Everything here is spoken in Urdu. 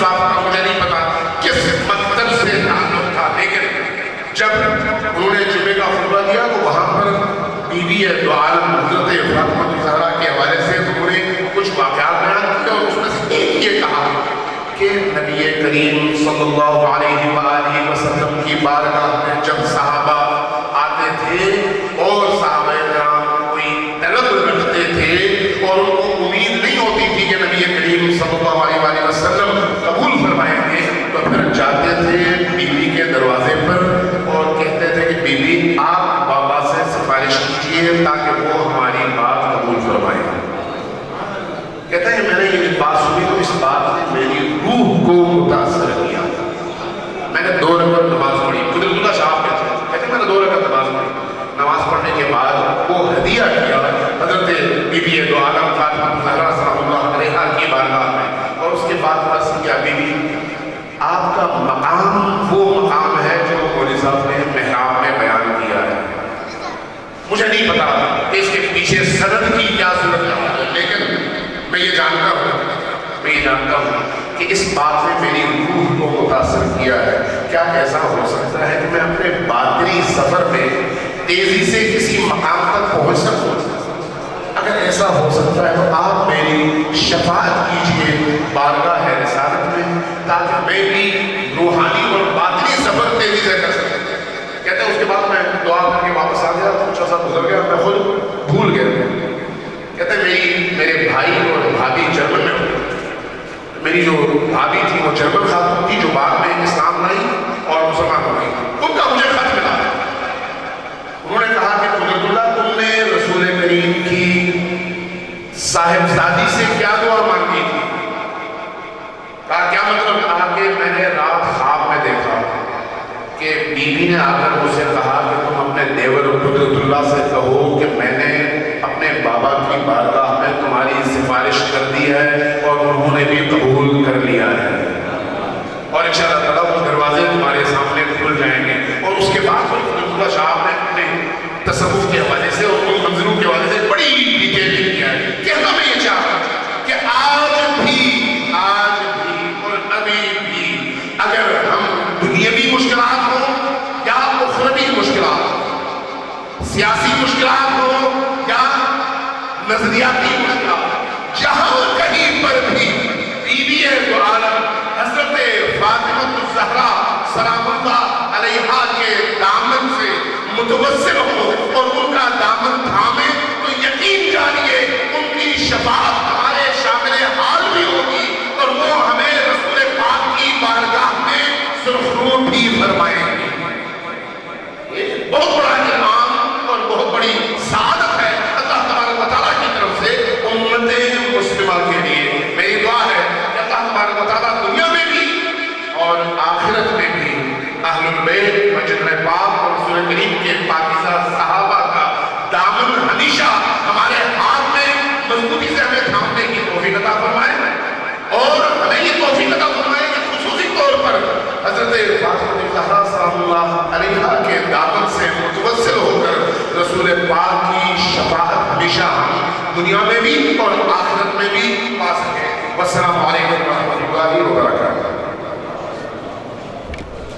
صاحب کا مجھے نہیں پتا کس مکتب سے تعلق تھا، لیکن جب انہوں نے جمعے کا خطبہ دیا تو وہاں پر بیوی دو عالم حضرت فاطمہ الزہرا کے حوالے سے انہوں نے کچھ واقعات بیان کیے، اور اس میں سے ایک یہ کہا کہ نبی کریم صلی اللہ علیہ وآلہ وسلم کی بارگاہ میں جب صحابہ آتے تھے اور صحابہ کرام کوئی طلب رکھتے تھے اور ان کو امید نہیں ہوتی تھی کہ نبی کریم صلی اللہ علیہ وآلہ وسلم قبول فرمائیں گے، تو پھر جاتے تھے بیوی کے دروازے پر اور کہتے تھے کہ بیوی آپ بابا سے سفارش کیجیے تاکہ وہ ہماری بات قبول فرمائیں۔ کہتا ہے میں نے یہ بات سنی تو اس بات نے میری روح کو متاثر کیا، میں نے 2 رکعت نماز پڑھی۔ قدرت اللہ صاحب کہتے ہیں میں نے 2 رکعت نماز پڑھی، نماز پڑھنے کے بعد وہ ہدیہ کیا حضرت بی بی دو عالم فاطمہ الزہرا صلی اللہ علیہا کی بارگاہ میں، اور اس کے بعد بس کیا بی بی آپ کا مقام وہ مقام ہے جو مولوی صاحب نے محراب میں بیان کیا ہے۔ مجھے نہیں پتا کہ اس کے پیچھے سند کی کیا صورت ہے، لیکن میں یہ جانتا ہوں کہ اس بات نے میری روح کو متاثر کیا ہے۔ کیا ایسا ہو سکتا ہے کہ میں اپنے باطنی سفر میں تیزی سے کسی مقام تک پہنچ سکوں؟ اگر ایسا ہو سکتا ہے تو آپ میری شفاعت کیجئے بارگاہ رسالت میں، تاکہ میں بھی روحانی اور باطنی سفر تیزی سے کر سکوں۔ کہتے ہیں اس کے بعد میں دعا کر کے واپس آ گیا، کچھ عرصہ گزر گیا، میں خود بھول گیا۔ کہتے ہیں میرے بھائی اور بھابھی جرمن میں ہوئے، میری جو بھابھی تھی وہ جرمن خاتون تھی جو بعد میں اسلام لائی اور مسلمان ہو گئی۔ ان کا مجھے خط ملا، انہوں نے کہا کہ قدرت اللہ تم نے رسول کریم کی صاحبزادی سے کیا دعا مانگی تھی؟ کہا کیا مطلب؟ کہا کہ میں نے رات خواب میں دیکھا کہ بی بی نے آ کر مجھ سے کہا کہ تم اپنے دیور قدرت اللہ سے کہو کہ میں نے اپنے بابا کی بارگاہ میں تمہاری سفارش کر دی ہے اور انہوں نے بھی قبول کر لیا ہے، اور انشاءاللہ تعالیٰ وہ دروازے تمہارے سامنے کھل جائیں گے۔ اور اس کے بعد قدرت اللہ صاحب نے اپنے تصوف کے حوالے سے اور ان منظروں کے حوالے سے بڑی ڈیٹیلنگ کیا ہے۔ کہنا میں یہ چاہتا ہوں کہ آج بھی اور ابھی بھی اگر ہم دنیاوی مشکلات ہوں یا اخروی مشکلات، سیاسی مشکلات ہوں یا نظریاتی مشکلات، جہاں کہیں پر بھی بی بی دو عالم حضرت فاطمہ الزہرا سلام اللہ علیہا کے دامن سے متوسل ہو اور ان کا دامن تھامے تو یقین جانیے ان کی شفاعت ہمارے شامل حال بھی ہوگی، اور وہ ہمیں رسول پاک کی بارگاہ میں سرخرو بھی فرمائیں گے۔ یہ بہت بڑا انعام اور بہت بڑی سعادت ہے اللہ تبارک و تعالیٰ کی طرف سے امت مسلمہ کے لیے۔ میری دعا ہے کہ اللہ تبارک و تعالیٰ دنیا میں بھی اور آخرت میں بھی اہل البیت مسجد پاک اور رسول کریم کے پاکیزہ صحابہ کا دامن ہمیشہ ہمارے ہاتھ میں مضبوطی سے ہمیں تھامنے کی توفیق عطا فرمائے، اور ہمیں یہ توفیق عطا فرمائے کہ خصوصی طور پر حضرت فاطمہ الزہرا صلی اللہ علیہ